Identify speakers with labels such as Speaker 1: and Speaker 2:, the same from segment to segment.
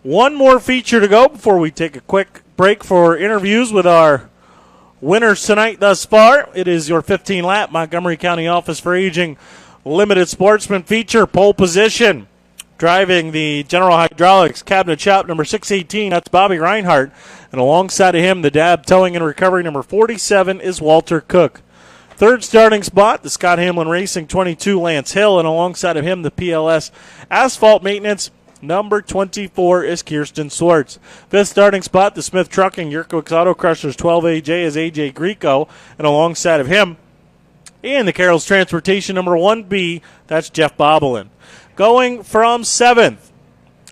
Speaker 1: One more feature to go before we take a quick break for interviews with our winners tonight thus far. It is your 15-lap Montgomery County Office for Aging Limited Sportsman feature. Pole position, driving the General Hydraulics cabinet shop number 618. That's Bobby Reinhardt. And alongside of him, the DAB towing and recovery number 47 is Walter Cook. Third starting spot, the Scott Hamlin Racing 22, Lance Hill. And alongside of him, the PLS Asphalt Maintenance number 24 is Kirsten Swartz. Fifth starting spot, the Smith Trucking Yurkowicz Auto Crushers 12AJ is AJ Greco. And alongside of him, in the Carroll's Transportation number 1B, that's Jeff Bobbelin. Going from 7th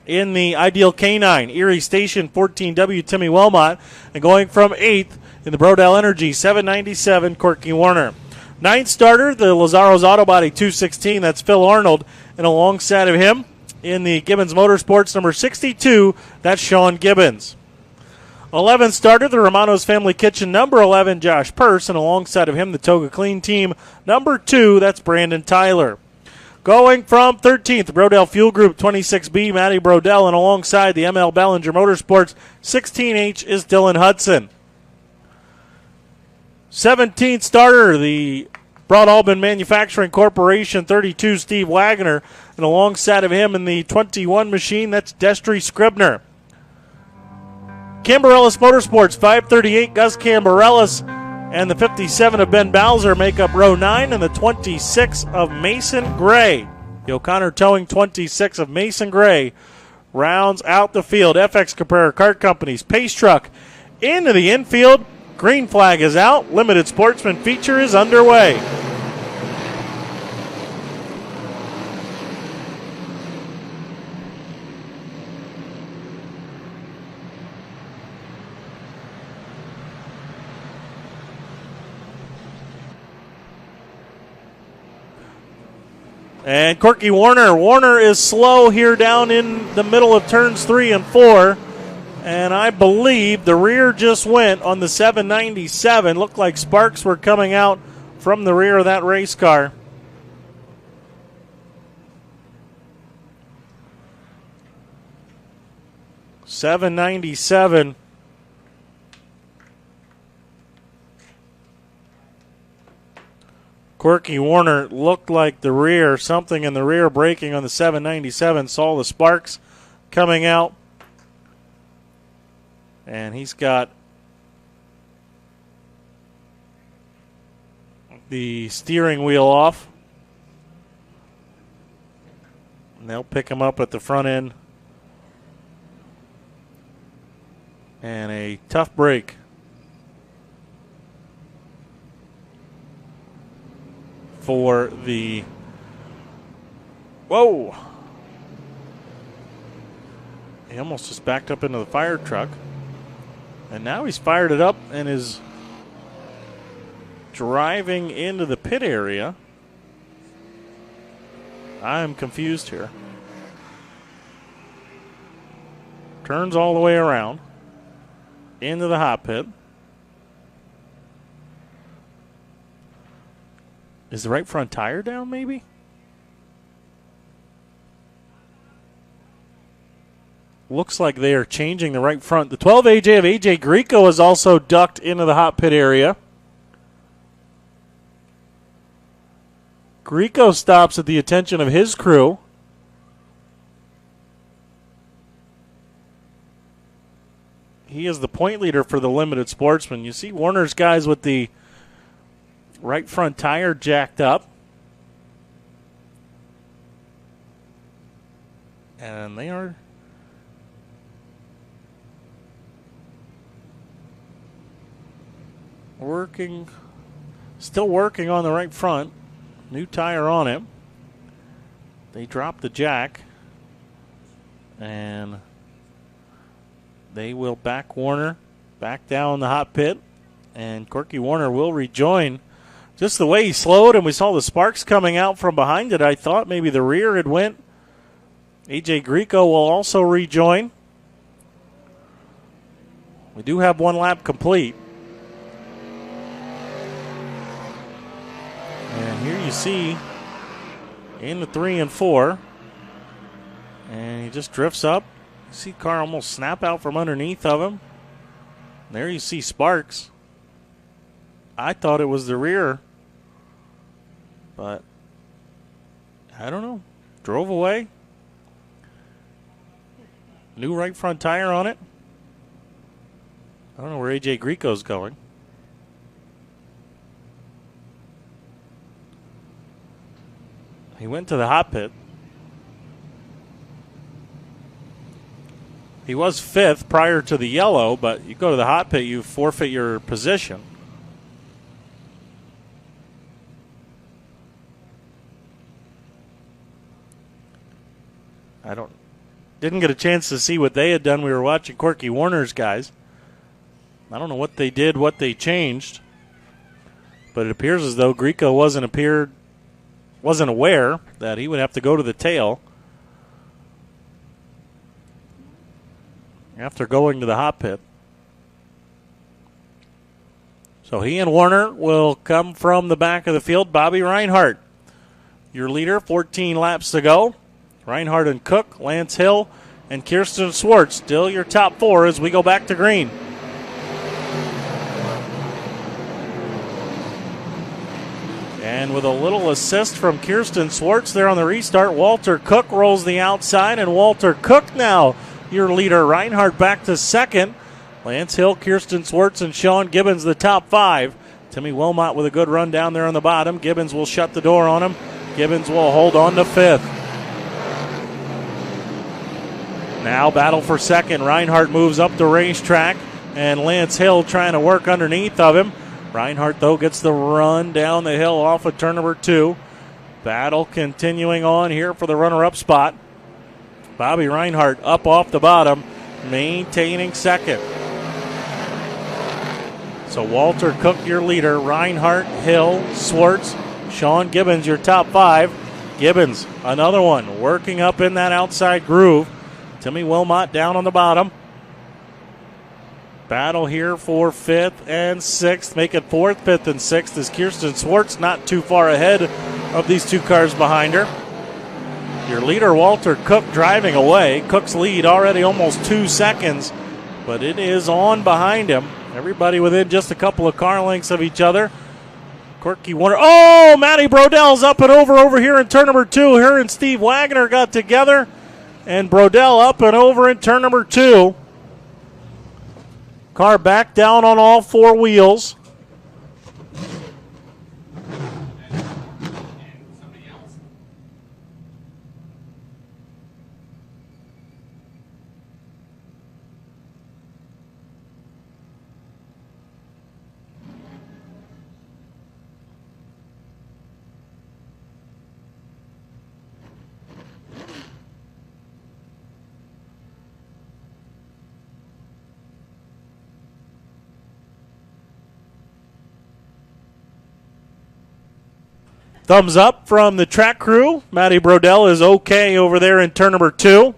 Speaker 1: in the Ideal K9, Erie Station 14W, Timmy Wilmot. And going from 8th in the Brodell Energy 797, Corky Warner. Ninth starter, the Lazaro's Auto Body 216, that's Phil Arnold. And alongside of him, in the Gibbons Motorsports number 62, that's Sean Gibbons. 11th starter, the Romano's Family Kitchen number 11, Josh Purse. And alongside of him, the Toga Clean Team number 2, that's Brandon Tyler. Going from 13th, the Brodell Fuel Group 26B, Matty Brodell. And alongside the ML Ballinger Motorsports 16H is Dylan Hudson. 17th starter, the Broad Albin Manufacturing Corporation 32, Steve Wagner. And alongside of him in the 21 machine, that's Destry Scribner. Cambarellis Motorsports 538, Gus Cambarellis. And the 57 of Ben Bowser make up row 9, and the 26 of Mason Gray. The O'Connor Towing 26 of Mason Gray rounds out the field. FX Caprera Kart Company's Pace Truck into the infield. Green flag is out. Limited Sportsman feature is underway. And Corky Warner. Warner is slow here down in the middle of turns 3 and 4. And I believe the rear just went on the 797. Looked like sparks were coming out from the rear of that race car. .797. Corky Warner looked like the rear, something in the rear braking on the 797, saw the sparks coming out. And he's got the steering wheel off. And they'll pick him up at the front end. And a tough break for the, whoa, he almost just backed up into the fire truck, and now he's fired it up and is driving into the pit area. I'm confused here. Turns all the way around into the hot pit. Is the right front tire down, maybe? Looks like they are changing the right front. The 12 AJ of AJ Greco is also ducked into the hot pit area. Greco stops at the attention of his crew. He is the point leader for the Limited Sportsman. You see Warner's guys with the right front tire jacked up. And they are still working on the right front. New tire on it. They drop the jack. And they will back Warner back down the hot pit. And Corky Warner will rejoin. Just the way he slowed, and we saw the sparks coming out from behind it, I thought maybe the rear had went. AJ Greco will also rejoin. We do have one lap complete. And here you see in the 3 and 4. And he just drifts up See car almost snap out from underneath of him. There you see sparks. I thought it was the rear, but I don't know. Drove away. New right front tire on it. I don't know where AJ Greco's going. He went to the hot pit. He was fifth prior to the yellow, but you go to the hot pit, you forfeit your position. Didn't get a chance to see what they had done. We were watching Corky Warner's guys. I don't know what they did, what they changed, but it appears as though Greco wasn't aware that he would have to go to the tail after going to the hot pit. So he and Warner will come from the back of the field. Bobby Reinhardt, your leader, 14 laps to go. Reinhardt and Cook, Lance Hill, and Kirsten Swartz still your top four as we go back to green. And with a little assist from Kirsten Swartz there on the restart, Walter Cook rolls the outside, and Walter Cook now your leader. Reinhardt back to second. Lance Hill, Kirsten Swartz, and Sean Gibbons the top five. Timmy Wilmot with a good run down there on the bottom. Gibbons will shut the door on him. Gibbons will hold on to fifth. Now battle for second. Reinhardt moves up the racetrack, and Lance Hill trying to work underneath of him. Reinhardt, though, gets the run down the hill off of turn number two. Battle continuing on here for the runner-up spot. Bobby Reinhardt up off the bottom, maintaining second. So Walter Cook, your leader. Reinhardt, Hill, Swartz, Sean Gibbons, your top five. Gibbons, another one, working up in that outside groove. Timmy Wilmot down on the bottom. Battle here for fifth and sixth. Make it fourth, fifth, and sixth as Kirsten Swartz not too far ahead of these two cars behind her. Your leader, Walter Cook, driving away. Cook's lead already almost 2 seconds, but it is on behind him. Everybody within just a couple of car lengths of each other. Corky Warner. Oh, Matty Brodell's up and over here in turn number two. Her and Steve Wagner got together, and Brodell up and over in turn number two. Car back down on all four wheels. Thumbs up from the track crew. Matty Brodell is okay over there in turn number two.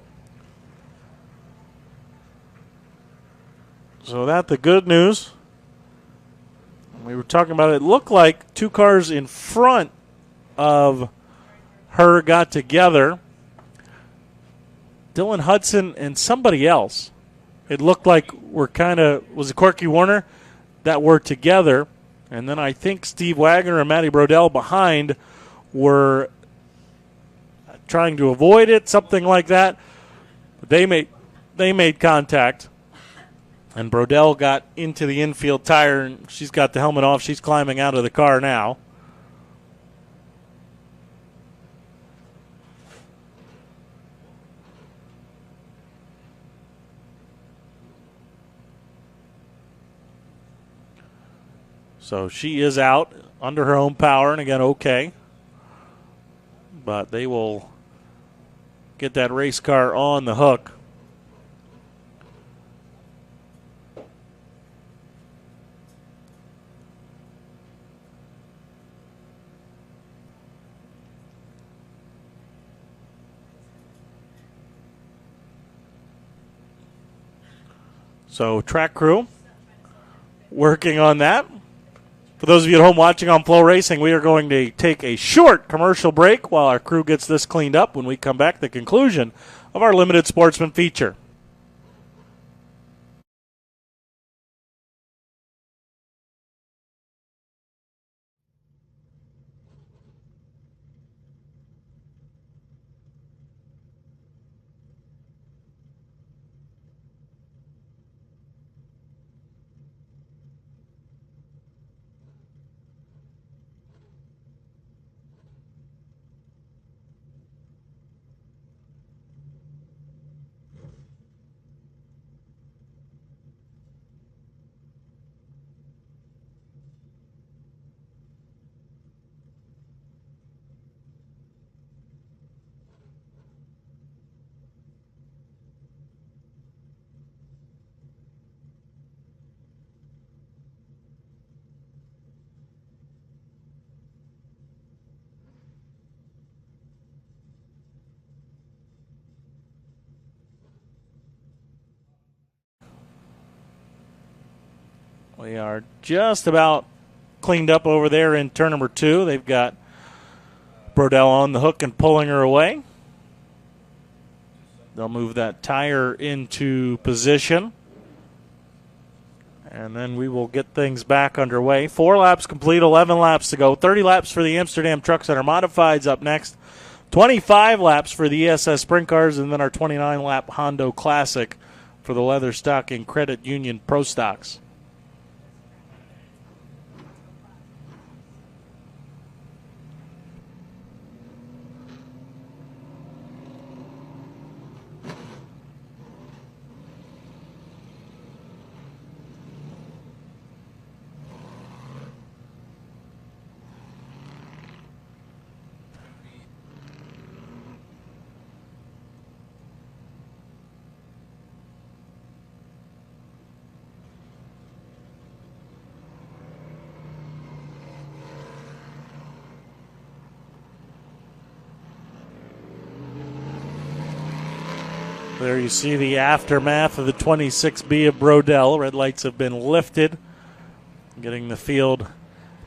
Speaker 1: So that's the good news. We were talking about it. It looked like two cars in front of her got together. Dylan Hudson and somebody else. It looked like was it Corky Warner that were together. And then I think Steve Wagner and Matty Brodell behind were trying to avoid it, something like that. They made contact, and Brodell got into the infield tire, and she's got the helmet off. She's climbing out of the car now. So she is out under her own power, and again, okay. But they will get that race car on the hook. So track crew working on that. For those of you at home watching on Flow Racing, we are going to take a short commercial break while our crew gets this cleaned up. When we come back, the conclusion of our limited Sportsman feature. We are just about cleaned up over there in turn number 2. They've got Brodell on the hook and pulling her away. They'll move that tire into position. And then we will get things back underway. 4 laps complete, 11 laps to go. 30 laps for the Amsterdam Truck Center Modifieds up next. 25 laps for the ESS Sprint Cars, and then our 29-lap Hondo Classic for the Leather Stocking Credit Union Pro Stocks. There you see the aftermath of the 26B of Brodell. Red lights have been lifted, getting the field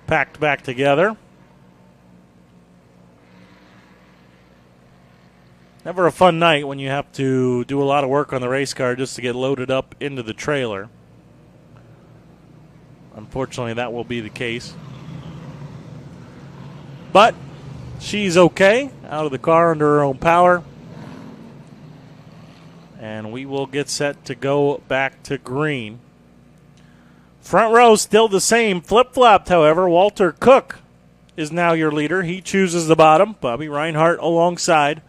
Speaker 1: packed back together. Never a fun night when you have to do a lot of work on the race car just to get loaded up into the trailer. Unfortunately, that will be the case. But she's okay, out of the car under her own power. And we will get set to go back to green. Front row still the same. Flip-flopped, however. Walter Cook is now your leader. He chooses the bottom. Bobby Reinhart alongside.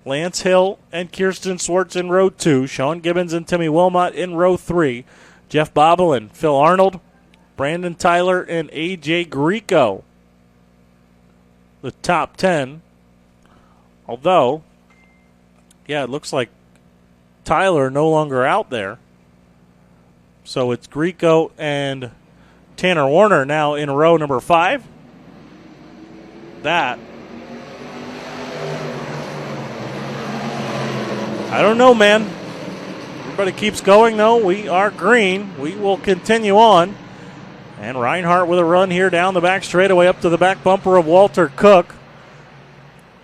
Speaker 1: Lance Hill and Kirsten Swartz in row 2. Sean Gibbons and Timmy Wilmot in row 3. Jeff Bobbelin, Phil Arnold, Brandon Tyler, and A.J. Greco. The top 10. Although, yeah, it looks like Tyler no longer out there. So it's Greco and Tanner Warner now in row number 5. That, I don't know, man. Everybody keeps going, though. We are green. We will continue on. And Reinhart with a run here down the back straightaway up to the back bumper of Walter Cook.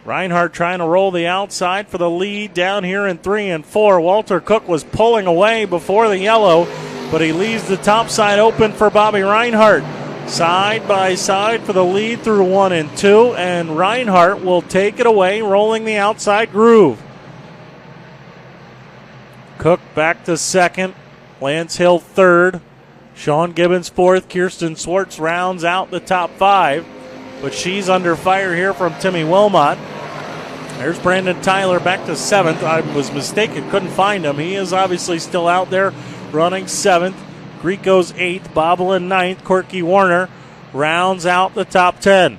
Speaker 1: Reinhart trying to roll the outside for the lead down here in 3 and 4. Walter Cook was pulling away before the yellow, but he leaves the top side open for Bobby Reinhart. Side by side for the lead through 1 and 2, and Reinhart will take it away, rolling the outside groove. Cook back to second. Lance Hill third. Sean Gibbons fourth. Kirsten Swartz rounds out the top 5. But she's under fire here from Timmy Wilmot. There's Brandon Tyler back to 7th. I was mistaken, couldn't find him. He is obviously still out there running 7th. Greco's 8th, Bobbelin 9th. Corky Warner rounds out the top 10.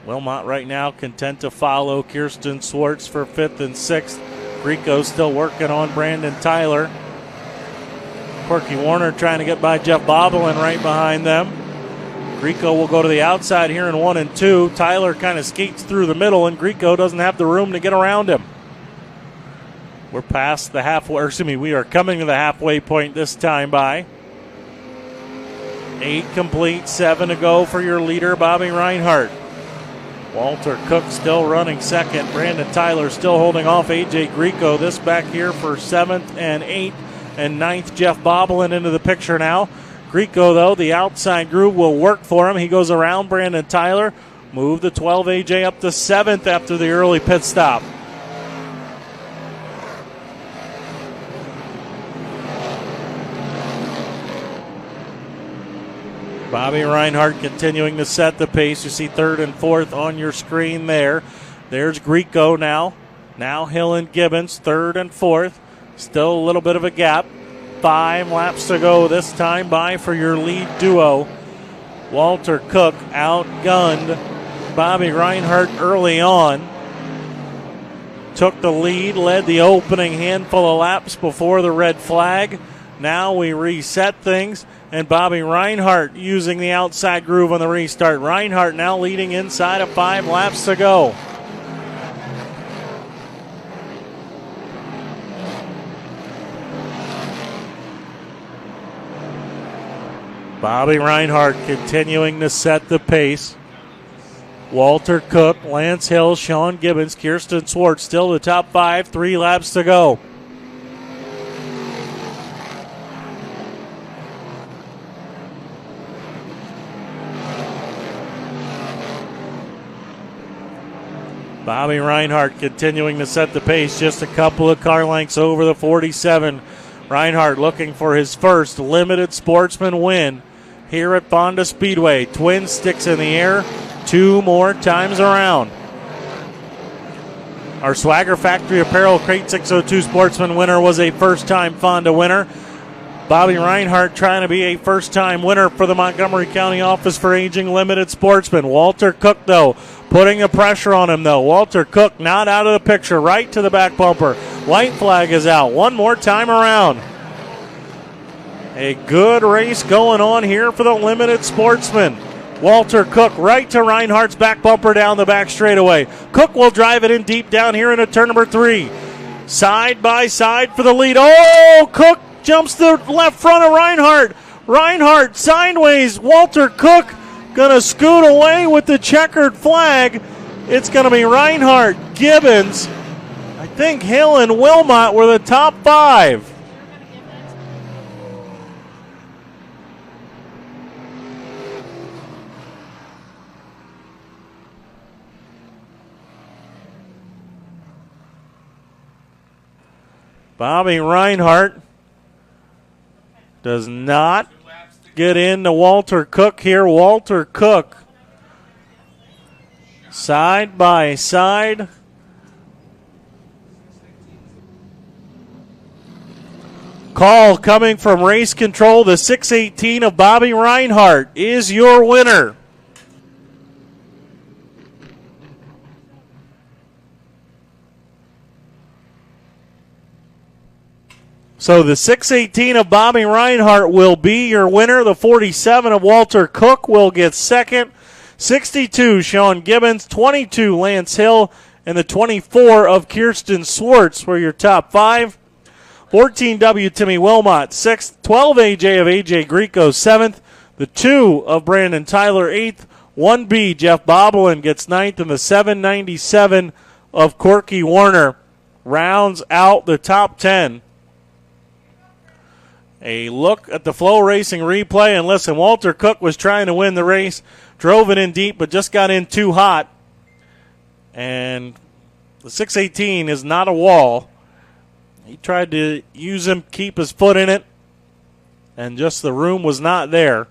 Speaker 1: Wilmot right now content to follow Kirsten Swartz for 5th and 6th. Greco still working on Brandon Tyler. Corky Warner trying to get by Jeff Bobbelin right behind them. Greco will go to the outside here in 1 and 2. Tyler kind of skates through the middle, and Greco doesn't have the room to get around him. We're past the halfway, we are coming to the halfway point this time by. 8 complete, 7 to go for your leader, Bobby Reinhart. Walter Cook still running second. Brandon Tyler still holding off A.J. Greco. This back here for 7th and 8th and 9th. Jeff Bobbelin into the picture now. Greco, though, the outside groove will work for him. He goes around Brandon Tyler. Move the 12 A.J. up to 7th after the early pit stop. Bobby Reinhart continuing to set the pace. You see 3rd and 4th on your screen there. There's Greco now. Now Hill and Gibbons, 3rd and 4th. Still a little bit of a gap. 5 laps to go this time by for your lead duo. Walter Cook outgunned Bobby Reinhart early on. Took the lead, led the opening handful of laps before the red flag. Now we reset things, and Bobby Reinhart using the outside groove on the restart. Reinhart now leading inside of 5 laps to go. Bobby Reinhardt continuing to set the pace. Walter Cook, Lance Hill, Sean Gibbons, Kirsten Swartz still the top 5, 3 laps to go. Bobby Reinhardt continuing to set the pace, just a couple of car lengths over the 47. Reinhardt looking for his first limited Sportsman win here at Fonda Speedway. Twin sticks in the air 2 more times around. Our Swagger Factory Apparel Crate 602 Sportsman winner was a first-time Fonda winner. Bobby Reinhardt trying to be a first-time winner for the Montgomery County Office for Aging Limited Sportsman. Walter Cook, though, putting the pressure on him, though. Walter Cook not out of the picture, right to the back bumper. White flag is out. 1 more time around. A good race going on here for the Limited Sportsman. Walter Cook right to Reinhardt's back bumper down the back straightaway. Cook will drive it in deep down here into turn number 3. Side by side for the lead. Oh, Cook jumps the left front of Reinhardt. Reinhardt sideways. Walter Cook going to scoot away with the checkered flag. It's going to be Reinhardt, Gibbons. I think Hill and Wilmot were the top 5. Bobby Reinhardt does not get into Walter Cook here. Walter Cook side by side. Call coming from race control. The 618 of Bobby Reinhardt is your winner. So the 618 of Bobby Reinhardt will be your winner. The 47 of Walter Cook will get second. 62, Sean Gibbons. 22, Lance Hill. And the 24 of Kirsten Swartz were your top 5. 14W, Timmy Wilmot, 6th. 12, AJ of AJ Greco, 7th. The 2 of Brandon Tyler, 8th. 1B, Jeff Boblin gets 9th. And the 797 of Corky Warner rounds out the top 10. A look at the Flow Racing replay, and listen, Walter Cook was trying to win the race, drove it in deep, but just got in too hot. And the 618 is not a wall. He tried to use him, keep his foot in it, and just the room was not there.